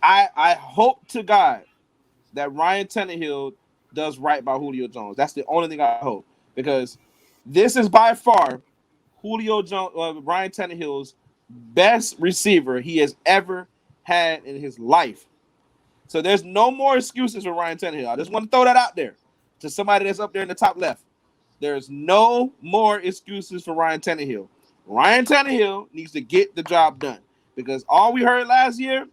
I hope to God that Ryan Tannehill does right by Julio Jones. That's the only thing I hope, because this is by far Julio Jones, Ryan Tannehill's best receiver he has ever had in his life. So there's no more excuses for Ryan Tannehill. I just want to throw that out there to somebody that's up there in the top left. There's no more excuses for Ryan Tannehill. Ryan Tannehill needs to get the job done, because all we heard last year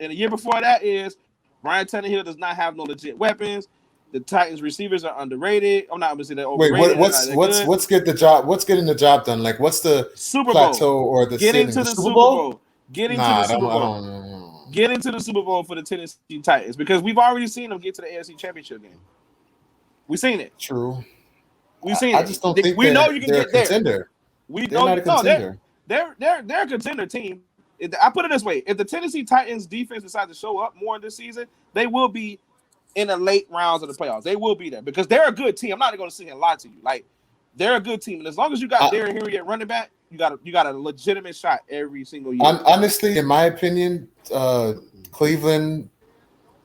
and the year before that is Ryan Tannehill does not have no legit weapons. The Titans receivers are underrated. I'm not going to say they're Wait, overrated. what's get the job? What's getting the job done? Like, what's the Super Bowl? plateau or the Get ceiling? into the The Super Bowl. Get into Nah, the Super I Bowl. don't. Get into the Super Bowl for the Tennessee Titans, because we've already seen them get to the AFC Championship game. We've seen it. True. We've seen I it. just don't think we know you can they're get a contender. We They're know not a contender. They're a contender team. I put it this way: if the Tennessee Titans defense decides to show up more this season, they will be in the late rounds of the playoffs. They will be there because they're a good team. I'm not going to sit here and lie to you. Like, they're a good team, and as long as you got Derrick Henry at running back, you got a legitimate shot every single year. Honestly, in my opinion, Cleveland,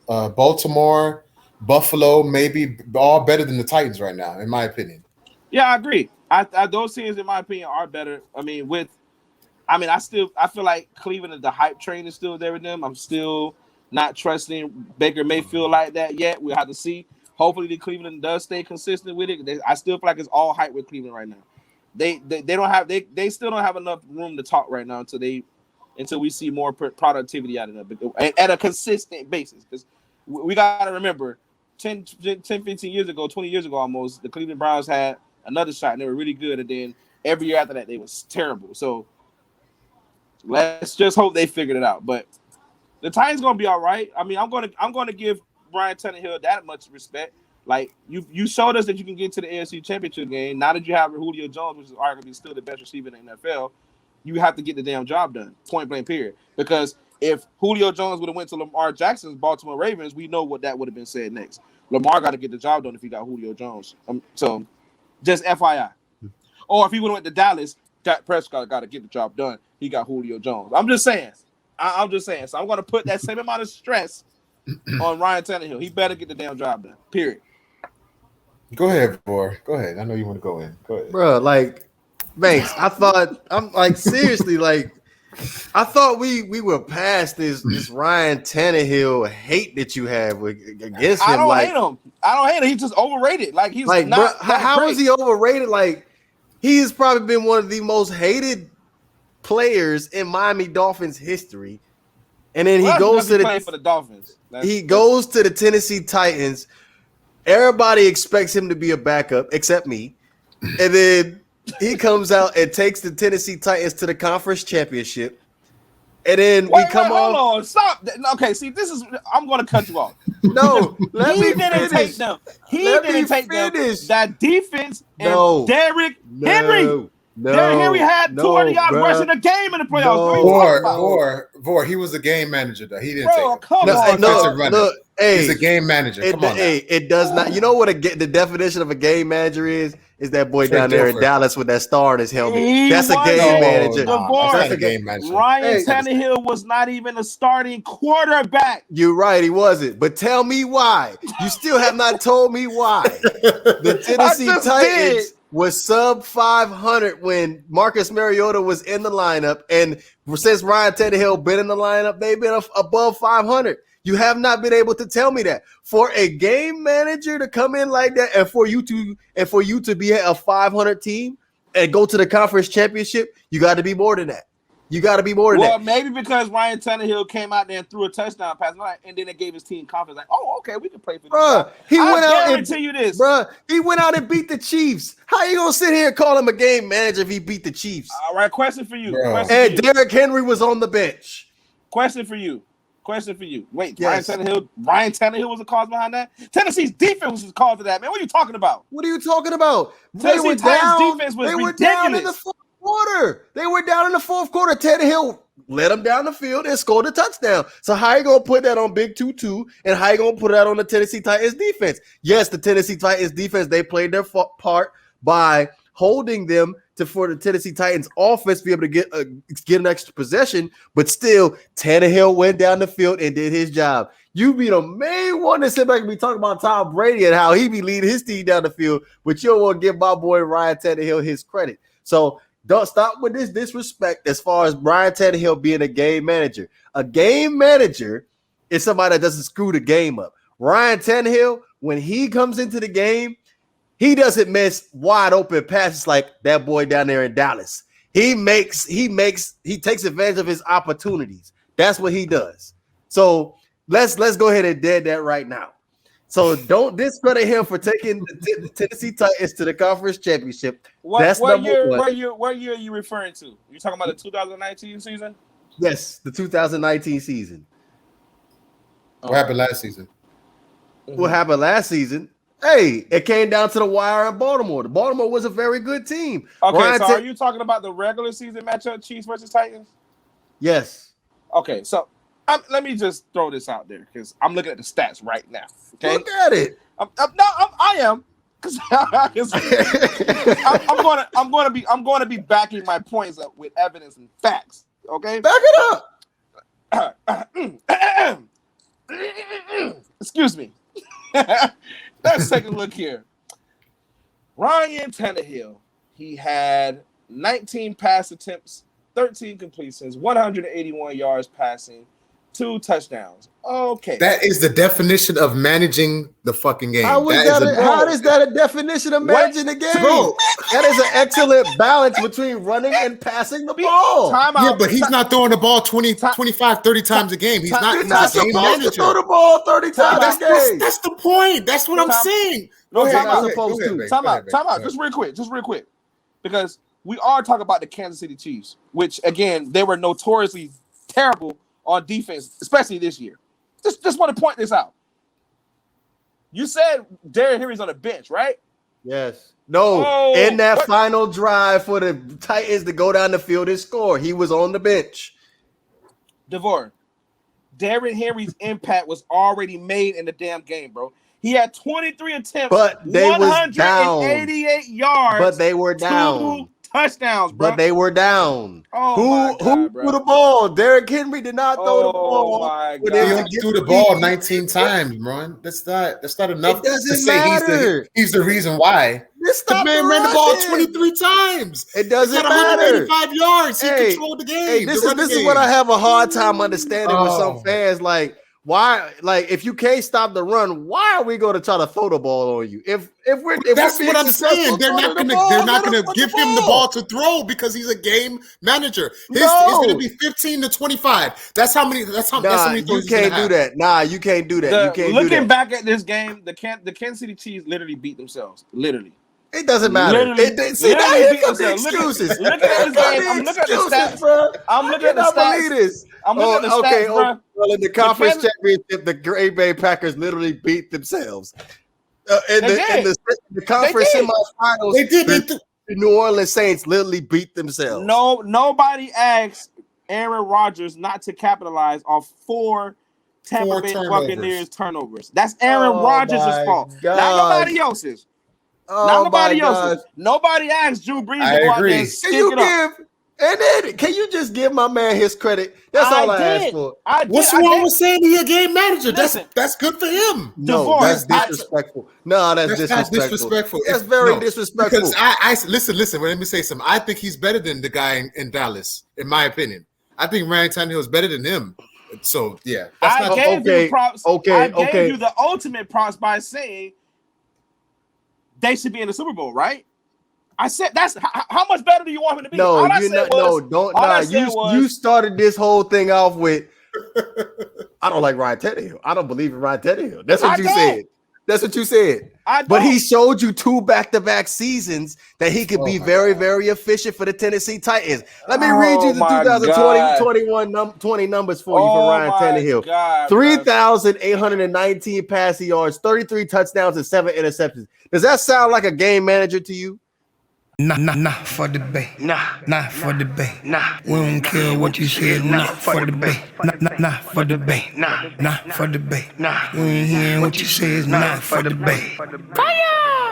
Baltimore, Buffalo, maybe all better than the Titans right now, in my opinion. Yeah, I agree. Those teams, in my opinion, are better. I feel like Cleveland, the hype train is still there with them. I'm still not trusting Baker Mayfield like that yet. We'll have to see. Hopefully, the Cleveland does stay consistent with it. I still feel like it's all hype with Cleveland right now. They still don't have enough room to talk right now until we see more productivity out of them at a consistent basis. Because we got to remember, 10, 15 years ago, 20 years ago almost, the Cleveland Browns had another shot and they were really good, and then every year after that they was terrible. So let's just hope they figured it out. But the Titans gonna be all right. I mean, I'm gonna give Ryan Tannehill that much respect. Like, you showed us that you can get to the AFC Championship game. Now that you have Julio Jones, which is arguably still the best receiver in the NFL, you have to get the damn job done. Point blank, period. Because if Julio Jones would have went to Lamar Jackson's Baltimore Ravens, we know what that would have been said next. Lamar got to get the job done if he got Julio Jones. So just FYI. Or if he would have went to Dallas, Dak Prescott got to get the job done. He got Julio Jones. I'm just saying. I'm just saying. So I'm going to put that same amount of stress on Ryan Tannehill. He better get the damn job done. Period. Go ahead, boy. Go ahead. I know you want to go in. Go ahead. Bro, like, Banks, I'm like, seriously, like, I thought we were past this Ryan Tannehill hate that you have against him. I don't hate him. I don't hate him. He's just overrated. Like, he's like, not. Bro, how is he overrated? Like, he has probably been one of the most hated players in Miami Dolphins history. And then he goes to for the Dolphins. Goes to the Tennessee Titans. Everybody expects him to be a backup, except me. And then he comes out and takes the Tennessee Titans to the conference championship. And then hold on, stop. Okay, see, I'm going to cut you off. No, he didn't take them. He didn't take them. That defense and Derrick Henry. Derrick Henry had 200 yards rushing a game in the playoffs. Vor, he was a game manager, though. He didn't take it. Look, he's a game manager. Come on. It does not. You know what the definition of a game manager is? Is that boy down there in Dallas with that star in his helmet? That's a game manager. That's a game manager. Ryan Tannehill was not even a starting quarterback. You're right, he wasn't. But tell me why. You still have not told me why. The Tennessee Titans was sub 500 when Marcus Mariota was in the lineup, and since Ryan Tannehill been in the lineup, they've been above 500. You have not been able to tell me that. For a game manager to come in like that, and for you to be a 500 team and go to the conference championship, you got to be more than that. You got to be more than that. Well, maybe because Ryan Tannehill came out there and threw a touchdown pass, and then it gave his team confidence. Like, oh, okay, we can play for this. He went out and beat the Chiefs. How you gonna sit here and call him a game manager if he beat the Chiefs? All right, question for you. And Derrick Henry was on the bench. Question for you. Wait, yes. Ryan Tannehill was the cause behind that? Tennessee's defense was the cause of that, man. What are you talking about? What are you talking about? Tennessee Titans defense was ridiculous. Down in the fourth quarter. They were down in the fourth quarter. Tannehill led them down the field and scored a touchdown. So how you going to put that on Big 2-2, and how you going to put that on the Tennessee Titans defense? Yes, the Tennessee Titans defense, they played their part by holding them for the Tennessee Titans offense to be able to get an extra possession, but still Tannehill went down the field and did his job. You be the main one to sit back and be talking about Tom Brady and how he be leading his team down the field, but you don't want to give my boy Ryan Tannehill his credit. So don't stop with this disrespect as far as Ryan Tannehill being a game manager. A game manager is somebody that doesn't screw the game up. Ryan Tannehill, when he comes into the game, he doesn't miss wide open passes like that boy down there in Dallas. He takes advantage of his opportunities. That's what he does. So let's go ahead and dead that right now. So don't discredit him for taking the Tennessee Titans to the conference championship. That's what number year? one. What year are you referring to? You talking about the 2019 season? Yes, the 2019 season. What happened last season? What happened last season? Hey, it came down to the wire in Baltimore. The Baltimore was a very good team. Okay, are you talking about the regular season matchup, Chiefs versus Titans? Yes. Okay, so let me just throw this out there because I'm looking at the stats right now. Okay, look at it. I am because I'm going to be backing my points up with evidence and facts. Okay, back it up. Excuse me. Let's take a look here. Ryan Tannehill, he had 19 pass attempts, 13 completions, 181 yards passing, 2 touchdowns. Okay. That is the definition of managing the fucking game. How is that a definition of managing the game? Bro, that is an excellent balance between running and passing the ball. Yeah, but he's not throwing the ball 20, 25, 30 times a game. He's not a game manager. Throw the ball 30 times a game. That's the point. That's what I'm saying. Time out. Just real quick. Because we are talking about the Kansas City Chiefs, which, again, they were notoriously terrible on defense, especially this year. Just want to point this out. You said Derrick Henry's on the bench, right? Yes. No. In that final drive for the Titans to go down the field and score, he was on the bench. DeVore, Derrick Henry's impact was already made in the damn game, bro. He had 23 attempts, but they 188 yards. But they were down. 2 touchdowns, bro. But they were down. Who threw the ball? Derrick Henry did not throw the ball. My God. He only threw the ball 19 times, man. That's not enough to say he's the reason why. The man ran the ball 23 times. It doesn't matter. 185 yards. He controlled the game. This is what I have a hard time understanding with some fans. Like, why? Like, if you can't stop the run, why are we going to try to throw the ball on you? If that's what I'm saying. They're not gonna give him the ball to throw because he's a game manager. It's gonna be 15 to 25. That's how many. That's how many. You can't do that. Nah, you can't do that. Looking back at this game, the Kansas City Chiefs literally beat themselves. Literally. It doesn't matter. Now here come the excuses. Look at this game. I'm looking at the stats, bro. I'm looking at the stats. Bro. Well, in the conference championship, the Green Bay Packers literally beat themselves. In the conference semifinals, the New Orleans Saints literally beat themselves. Nobody asked Aaron Rodgers not to capitalize off 4 Tampa Bay Buccaneers turnovers. That's Aaron Rodgers' fault, not nobody else's. Not nobody else's. Nobody asked Drew Brees to go out there and stick it up. And then, can you just give my man his credit? That's all I asked for. What's wrong with saying he's a game manager? That's good for him. No, that's disrespectful. That's disrespectful. That's very disrespectful. Because listen. Let me say something. I think he's better than the guy in Dallas, in my opinion. I think Ryan Tannehill is better than him. So yeah, I gave you props. I gave you the ultimate props by saying they should be in the Super Bowl, right? I said that's how much better do you want him to be? You started this whole thing off with I don't like Ryan Tannehill. I don't believe in Ryan Tannehill. That's what you said. That's what you said. But he showed you 2 back-to-back seasons that he could be very, very efficient for the Tennessee Titans. Let me read you the 2020 numbers for you for Ryan Tannehill. 3,819 passing yards, 33 touchdowns, and 7 interceptions. Does that sound like a game manager to you? Nah, for the Bay. Nah, for the Bay. Nah, we don't care what you said. Nah, for the Bay. Nah, for the Bay. Nah, for the Bay. Nah, we ain't hearing what you say. Nah, for the Bay. Fire!